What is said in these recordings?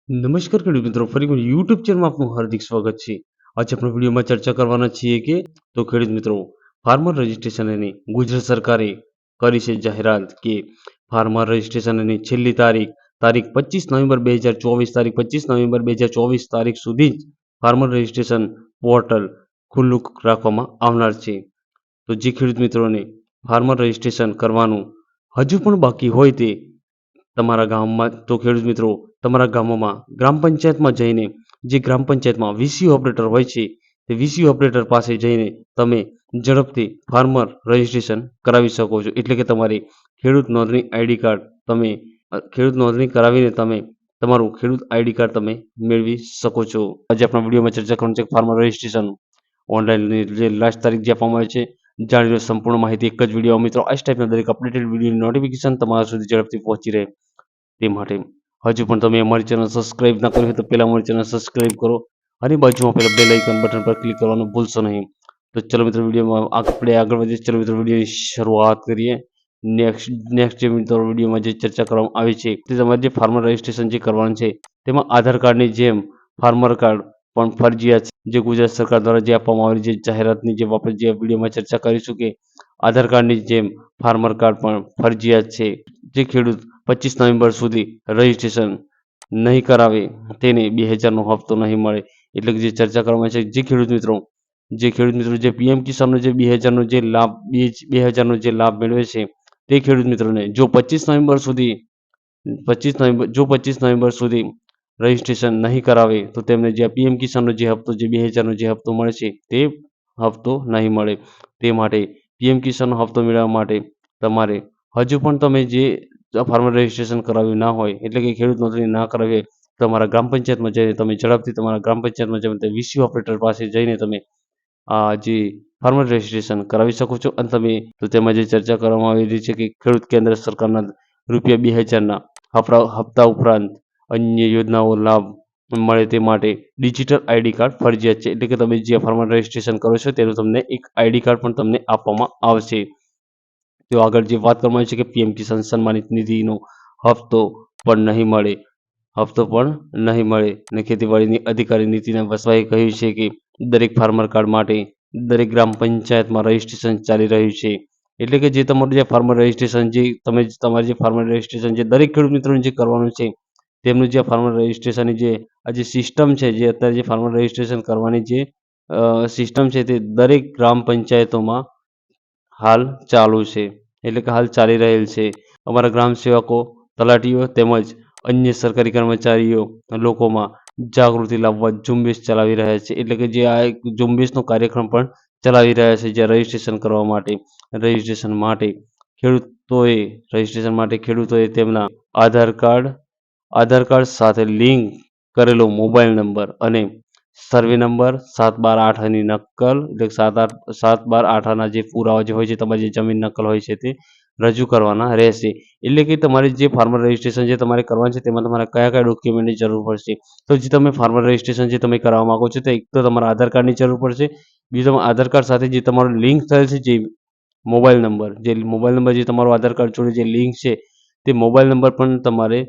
નમસ્કાર ખેડૂત મિત્રો, ફરી એકવાર યુટ્યુબ ચેનલમાં આપનું હાર્દિક સ્વાગત છે. આજે આપણે વિડીયોમાં ચર્ચા કરવાના છીએ કે ખેડૂત મિત્રો, ફાર્મર રજિસ્ટ્રેશનની ગુજરાત સરકારે કરી છે જાહેરાત કે ફાર્મર રજિસ્ટ્રેશનની છેલ્લી તારીખ 25 નવેમ્બર 2024, તારીખ 25 નવેમ્બર 2024 તારીખ સુધી જ ફાર્મર રજિસ્ટ્રેશન પોર્ટલ ખુલ્લું રાખવામાં આવનાર છે. તો જે ખેડૂત મિત્રોને ફાર્મર રજિસ્ટ્રેશન કરવાનું હજુ પણ બાકી હોય તે તમારા ગામમાં, તો ખેડૂત મિત્રો, તમારા ગામોમાં ગ્રામ પંચાયતમાં જઈને, જે ગ્રામ પંચાયતમાં વીસી ઓપરેટર હોય છે, તે વીસી ઓપરેટર પાસે જઈને તમે ઝડપથી ફાર્મર રજિસ્ટ્રેશન કરાવી શકો છો. એટલે કે તમારી ખેડૂત નોંધણી આઈડી કાર્ડ તમે ખેડૂત નોંધણી કરાવીને તમે તમારું ખેડૂત આઈડી કાર્ડ તમે મેળવી શકો છો. આજે આપણા વિડીયોમાં ચર્ચા કરવાની છે ફાર્મર રજિસ્ટ્રેશન ઓનલાઈનની જે લાસ્ટ તારીખ જે આપવામાં આવી છે. જાણી લો સંપૂર્ણ માહિતી એક જ વિડીયો. મિત્રો, આ ટાઈપના દરેક અપડેટેડ વિડીયોની નોટિફિકેશન તમારા સુધી ઝડપથી પહોંચી રહે તે માટે હજુ પણ તમે અમારી ચેનલ સબસ્ક્રાઇબ ના કરી હોય તો પહેલાં અમારી ચેનલ સબસ્ક્રાઇબ કરો અને બાજુમાં પહેલાં બેલ આઇકન બટન પર ક્લિક કરવાનું ભૂલશો નહીં. તો ચલો મિત્રો, વિડીયોમાં આપણે આગળ વધીએ. ચલો મિત્રો, વિડીયોની શરૂઆત કરીએ. નેક્સ્ટ જે મિત્રો વિડીયોમાં જે ચર્ચા કરવામાં આવી છે તે તમારે જે ફાર્મર રજિસ્ટ્રેશન જે કરવાનું છે તેમાં આધાર કાર્ડની જેમ ફાર્મર કાર્ડ પણ ફરજિયાત છે. જે ગુજરાત સરકાર દ્વારા જે આપવામાં આવેલી જે જાહેરાતની જે આપણે જે વિડીયોમાં ચર્ચા કરીશું કે આધાર કાર્ડની જેમ ફાર્મર કાર્ડ પણ ફરજિયાત છે. જે ખેડૂત 25 નવેમ્બર સુધી રજિસ્ટ્રેશન નહીં કરાવે તેને 2000નો હપ્તો નહીં મળે. એટલે કે જે ચર્ચા કરવામાં છે, જે ખેડૂત મિત્રો જે પીએમ કિસાનનો જે 2000નો જે લાભ મેળવે છે તે ખેડૂત મિત્રોને જો 25 નવેમ્બર સુધી રજિસ્ટ્રેશન નહીં કરાવે તો તેમને જે પીએમ કિસાનનો જે હપ્તો જે 2000નો જે હપ્તો મળે છે તે હપ્તો નહીં મળે. તે માટે પીએમ કિસાનનો હપ્તો મેળવવા માટે તમારે હજુ પણ તમે જે ફાર્મર રજિસ્ટ્રેશન કરાવ્યું ના હોય, એટલે કે ખેડૂત નોંધણી ના કરાવી હોય, તમારા ગ્રામ પંચાયતમાં જઈને તમે ઝડપથી તમારા ગ્રામ પંચાયતમાં જઈને વીસી ઓપરેટર પાસે જઈને તમે આ જે ફાર્મર રજિસ્ટ્રેશન કરાવી શકો છો. અને તમે તો તેમાં જે ચર્ચા કરવામાં આવી રહી છે કે ખેડૂત કેન્દ્ર સરકારના રૂપિયા 2000ના હપ્તા ઉપરાંત અન્ય યોજનાઓ લાભ મળે તે માટે ડિજિટલ આઈડી કાર્ડ ફરજિયાત છે. એટલે કે તમે જે ફાર્મર રજિસ્ટ્રેશન કરો છો તેનું તમને એક આઈડી કાર્ડ પણ તમને આપવામાં આવશે. તો આગળ જે વાત કરવામાં આવી છે કે પીએમ કિસાન સન્માનિત નિધિનો હપ્તો પણ નહીં મળે અને ખેતીવાડીની અધિકારી નીતિના વસવાએ કહ્યું છે કે દરેક ફાર્મર કાર્ડ માટે દરેક ગ્રામ પંચાયતમાં રજિસ્ટ્રેશન ચાલી રહ્યું છે. એટલે કે જે તમારું જે ફાર્મર રજિસ્ટ્રેશન જે તમે તમારી જે ફાર્મર રજિસ્ટ્રેશન જે દરેક ખેડૂત મિત્રોને જે કરવાનું છે તેમનું જે ફાર્મર રજિસ્ટ્રેશનની જે આ જે સિસ્ટમ છે, જે અત્યારે જે ફાર્મર રજિસ્ટ્રેશન કરવાની જે સિસ્ટમ છે તે દરેક ગ્રામ પંચાયતોમાં હાલ ચાલુ છે. એટલે કે હાલ ચાલી રહેલ છે. અમારા ગ્રામ સેવકો, તલાટીઓ તેમજ અન્ય સરકારી કર્મચારીઓ લોકોમાં જાગૃતિ લાવવા ઝુંબેશ ચલાવી રહ્યા છે. એટલે કે જે આ એક ઝુંબેશનો કાર્યક્રમ પણ ચલાવી રહ્યા છે, જે રજિસ્ટ્રેશન માટે ખેડૂતોએ તેમના આધાર કાર્ડ સાથે લિંક કરેલો મોબાઈલ નંબર અને સર્વે નંબર 7/12/8ની નકલ, એટલે 7/12/8ના જે પુરાવા જે હોય છે, તમારી જે જમીન નકલ હોય છે તે રજૂ કરવાના રહેશે. એટલે કે તમારે જે ફાર્મર રજિસ્ટ્રેશન જે તમારે કરવાનું છે તેમાં તમારે કયા ડોક્યુમેન્ટની જરૂર પડશે. તો જે તમે ફાર્મર રજિસ્ટ્રેશન જે તમે કરાવવા માંગો છો, તો એક તો તમારા આધાર કાર્ડની જરૂર પડશે. બીજું, તમારા આધાર કાર્ડ સાથે જે તમારો લિંક થયેલ છે જે મોબાઈલ નંબર જે તમારો આધાર કાર્ડ જોડે જે લિંક છે તે મોબાઈલ નંબર પણ તમારે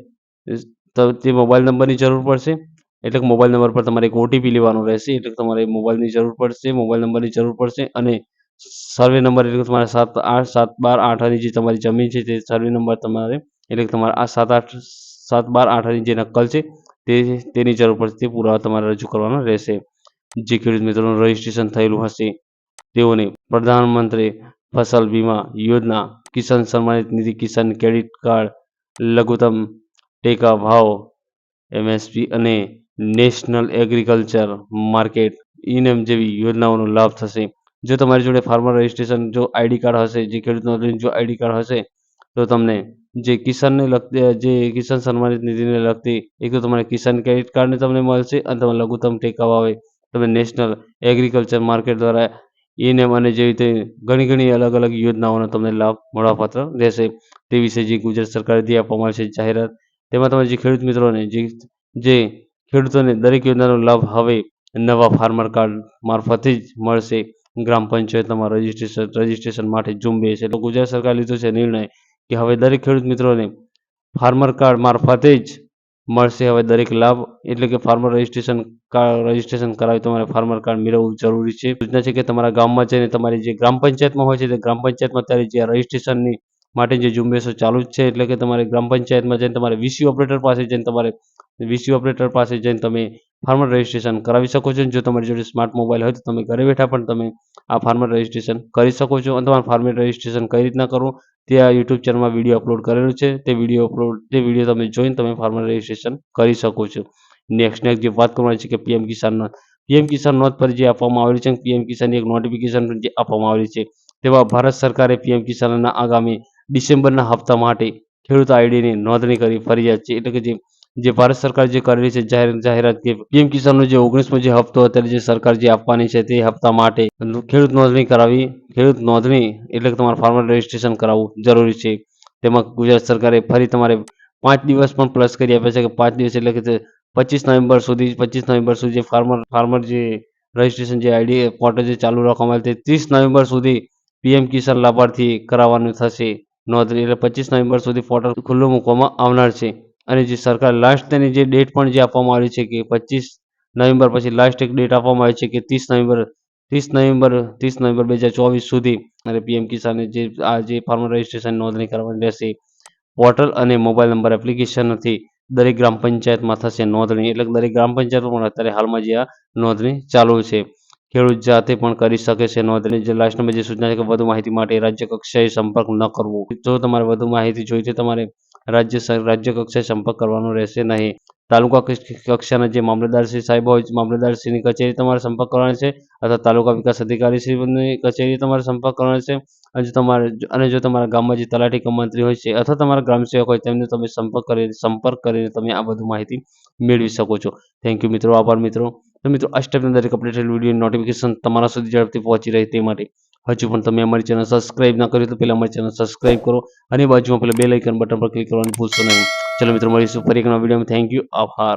તે મોબાઈલ નંબરની જરૂર પડશે. એટલે કે મોબાઈલ નંબર પર તમારે એક ઓટીપી લેવાનો રહેશે. એટલે કે તમારે મોબાઈલ નંબરની જરૂર પડશે અને સર્વે નંબર, એટલે કે તમારે 7/12/8ની જે તમારી જમીન છે તે સર્વે નંબર તમારે, એટલે કે તમારે આ 7/12/8ની જે નકલ છે તેની જરૂર પડશે. તે પુરાવા તમારે રજૂ કરવાનો રહેશે. જે ખેડૂત મિત્રોનું રજિસ્ટ્રેશન થયેલું હશે તેઓને પ્રધાનમંત્રી ફસલ બીમા યોજના, કિસાન સન્માનિત નિધિ, કિસાન ક્રેડિટ કાર્ડ, લઘુત્તમ ટેકા ભાવ એમએસપી અને નેશનલ એગ્રીકલ્ચર માર્કેટ ઇનામ જેવી યોજનાઓનો લાભ થશે. જો તમારી જોડે ફાર્મર રજિસ્ટ્રેશન જો આઈડી કાર્ડ હશે, જે ખેડૂત નોંધણી જો આઈડી કાર્ડ હશે, તો તમને જે કિસાન સન્માનિત નિધિને લગતી એક તો તમારે કિસાન ક્રેડિટ કાર્ડને તમને મળશે અને તમે લઘુત્તમ ટેકા ભાવે તમે નેશનલ એગ્રીકલ્ચર માર્કેટ દ્વારા ઇનામ અને જેવી રીતે ઘણી અલગ યોજનાઓનો તમને લાભ મળવાપાત્ર રહેશે. તે વિશે જે ગુજરાત સરકારે જે આપવામાં આવે છે જાહેરાત, તેમાં તમે જે ખેડૂત મિત્રોને જે ખેડૂતોને દરેક યોજનાનો લાભ હવે નવા ફાર્મર કાર્ડ મારફતે જ મળશે. ગ્રામ પંચાયતમાં રજિસ્ટ્રેશન માટે ઝુંબેશ, એટલે ગુજરાત સરકારે લીધો છે નિર્ણય કે હવે દરેક ખેડૂત મિત્રોને ફાર્મર કાર્ડ મારફતે જ મળશે હવે દરેક લાભ, એટલે કે ફાર્મર રજિસ્ટ્રેશન કરાવી તમારે ફાર્મર કાર્ડ મેળવવું જરૂરી છે. સૂચના છે કે તમારા ગામમાં જઈને તમારી જે ગ્રામ પંચાયતમાં હોય છે તે ગ્રામ પંચાયતમાં અત્યારે જે રજિસ્ટ્રેશનની માટે જે ઝુંબેશો ચાલુ જ છે, એટલે કે તમારે ગ્રામ પંચાયતમાં જઈને તમારે વીસી ઓપરેટર પાસે જઈને તમે ફાર્મર રજિસ્ટ્રેશન કરાવી શકો છો. જો તમારી જોડે સ્માર્ટ મોબાઈલ હોય તો તમે ઘરે બેઠા પણ તમે આ ફાર્મર રજિસ્ટ્રેશન કરી શકો છો. અને તમારે ફાર્મર રજિસ્ટ્રેશન કઈ રીતના કરવું તે આ યુટ્યુબ ચેનલમાં વિડીયો અપલોડ કરેલું છે. તે વિડીયો તમે જોઈને તમે ફાર્મર રજિસ્ટ્રેશન કરી શકો છો. નેક્સ્ટ જે વાત કરવાની છે કે પીએમ કિસાન નોંધ પર જે આપવામાં આવેલી છે, પીએમ કિસાનની એક નોટિફિકેશન જે આપવામાં આવેલી છે, તેમાં ભારત સરકારે પીએમ કિસાનના આગામી ડિસેમ્બરના હપ્તા માટે ખેડૂત આઈડીની નોંધણી કરી ફરજિયાત છે. એટલે કે જે ભારત સરકાર જે કરેલી છે જાહેરાત કે પીએમ કિસાનનો જે 19મો જે હપ્તો અત્યારે જે સરકાર જે આપવાની છે તે હપ્તા માટે ખેડૂત નોંધણી એટલે કે તમારે ફાર્મર રજિસ્ટ્રેશન કરાવવું જરૂરી છે. તેમાં ગુજરાત સરકારે ફરી તમારે 5 દિવસ પણ પ્લસ કરી આપ્યા છે કે 5 દિવસ એટલે કે 25 નવેમ્બર સુધી ફાર્મર જે રજિસ્ટ્રેશન જે આઈડી પોર્ટલ જે ચાલુ રાખવામાં આવેલ તે 30 નવેમ્બર સુધી પીએમ કિસાન લાભાર્થી કરાવવાનું થશે નોંધણી. એટલે 25 નવેમ્બર સુધી પોર્ટલ ખુલ્લું મૂકવામાં આવનાર છે. અને જે સરકાર લાસ્ટ તેની જે ડેટ પણ જે આપવામાં આવી છે કે 25 નવેમ્બર પછી લાસ્ટ એક ડેટ આપવામાં આવી છે કે 30 નવેમ્બર 2024 સુધી અને પીએમ કિસાન જે ફાર્મર રજિસ્ટ્રેશન નોંધણી કરવાની રહેશે. પોર્ટલ અને મોબાઈલ નંબર એપ્લિકેશનથી દરેક ગ્રામ પંચાયતમાં થશે નોંધણી. એટલે દરેક ગ્રામ પંચાયતમાં પણ અત્યારે હાલમાં જે આ નોંધણી ચાલુ છે. ખેડૂત જાતે પણ કરી શકે છે નોંધણી. જે લાસ્ટ નંબર જે સૂચના છે કે વધુ માહિતી માટે રાજ્ય કક્ષાએ સંપર્ક ન કરવો. જો તમારે વધુ માહિતી જોઈતી તમારે રાજ્ય કક્ષાએ સંપર્ક કરવાનો રહેશે નહીં. તાલુકા કક્ષાના જે મામલતદારશ્રી સાહેબ હોય, મામલતદારશ્રીની કચેરી તમારે સંપર્ક કરવાનો છે, અથવા તાલુકા વિકાસ અધિકારીશ્રીની કચેરી તમારે સંપર્ક કરવાનો છે. અને જો તમારા ગામમાં જે તલાટી કમ મંત્રી હોય છે અથવા તમારા ગ્રામ સેવક હોય તેમને તમે સંપર્ક કરીને તમે આ બધું માહિતી મેળવી શકો છો. થેન્ક યુ મિત્રો, આભાર મિત્રો. તો મિત્રો આ સ્ટેપની દરેક અપડેટેડ વિડીયો નોટિફિકેશન તમારા સુધી ઝડપથી પહોંચી રહે તે માટે હજુ પણ તમે અમારી ચેનલ સબસ્ક્રાઇબ ના કરી તો પહેલાં અમારી ચેનલ સબસ્ક્રાઇબ કરો અને બાજુમાં પેલા બેલ આઇકન બટન પર ક્લિક કરવાનું ભૂલશો નહીં. ચલો મિત્રો, મળીશું ફરી એક નવા વિડીયોમાં. થેન્ક યુ, આભાર.